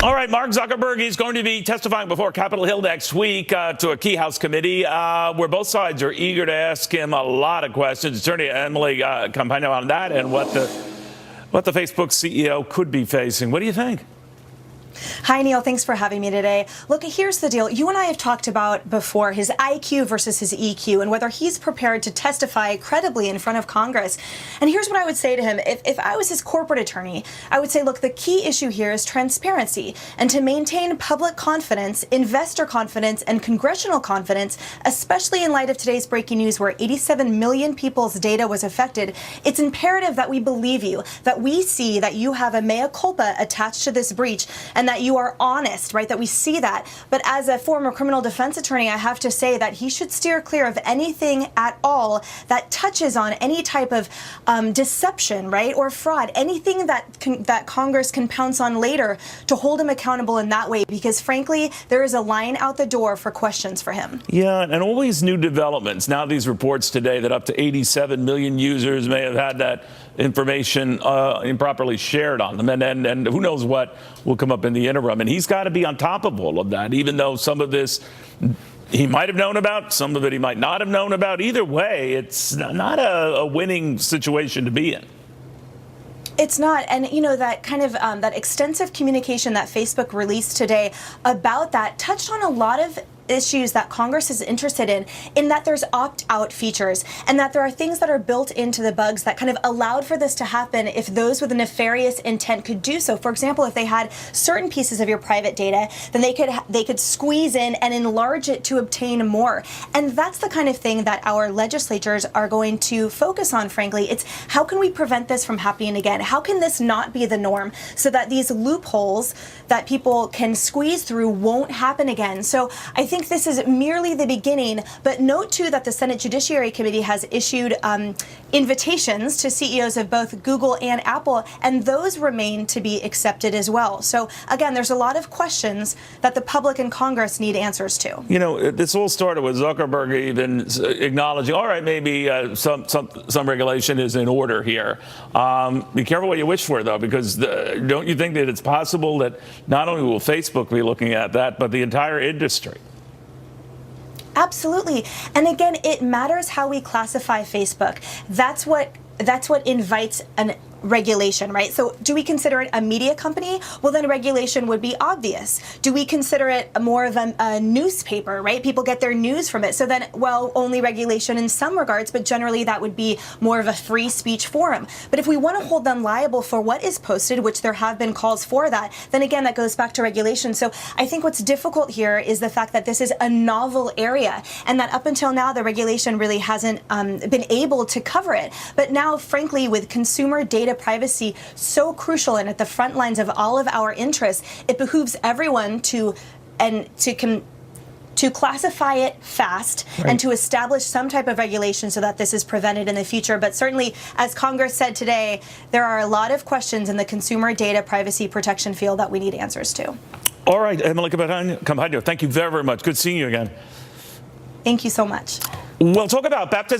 All right, Mark Zuckerberg, he's going to be testifying before Capitol Hill next week to a key House committee where both sides are eager to ask him a lot of questions. Attorney Emily Compagno on that and what the Facebook CEO could be facing. What do you think? Hi, Neil. Thanks for having me today. Look, here's the deal. You and I have talked about before his IQ versus his EQ and whether he's prepared to testify credibly in front of Congress. And here's what I would say to him. If I was his corporate attorney, I would say, look, the key issue here is transparency. And to maintain public confidence, investor confidence, and congressional confidence, especially in light of today's breaking news where 87 million people's data was affected, it's imperative that we believe you, that we see that you have a mea culpa attached to this breach, and that you are honest, right? That we see that. But as a former criminal defense attorney, I have to say that he should steer clear of anything at all that touches on any type of deception, right, or fraud, anything that Congress can pounce on later to hold him accountable in that way, because frankly, there is a line out the door for questions for him. Yeah, and all these new developments. Now these reports today that up to 87 million users may have had that information improperly shared on them, and who knows what will come up in the interim. And he's got to be on top of all of that, even though some of this he might have known about, some of it he might not have known about. Either way, it's not a winning situation to be in. It's not. And, you know, that kind of that extensive communication that Facebook released today about that touched on a lot of issues that Congress is interested in that there's opt-out features and that there are things that are built into the bugs that kind of allowed for this to happen if those with a nefarious intent could do so. For example, if they had certain pieces of your private data, then they could squeeze in and enlarge it to obtain more. And that's the kind of thing that our legislatures are going to focus on, frankly. It's how can we prevent this from happening again? How can this not be the norm so that these loopholes that people can squeeze through won't happen again? So I think this is merely the beginning, but note too that the Senate Judiciary Committee has issued invitations to CEOs of both Google and Apple, and those remain to be accepted as well. So again, there's a lot of questions that the public and Congress need answers to. You know, this all started with Zuckerberg even acknowledging, all right, maybe some regulation is in order here. Be careful what you wish for, though, because don't you think that it's possible that not only will Facebook be looking at that, but the entire industry? Absolutely. And again, it matters how we classify Facebook. That's what invites an regulation, right? So do we consider it a media company? Well, then regulation would be obvious. Do we consider it more of a newspaper, right? People get their news from it. So then, well, only regulation in some regards, but generally that would be more of a free speech forum. But if we want to hold them liable for what is posted, which there have been calls for that, then again, that goes back to regulation. So I think what's difficult here is the fact that this is a novel area and that up until now, the regulation really hasn't been able to cover it. But now, frankly, with consumer data privacy so crucial and at the front lines of all of our interests, it behooves everyone to classify it fast, right, and to establish some type of regulation so that this is prevented in the future. But certainly, as Congress said today, there are a lot of questions in the consumer data privacy protection field that we need answers to. All right, Emily Compagno, thank you very, very much. Good seeing you again. Thank you so much. We'll talk about baptism.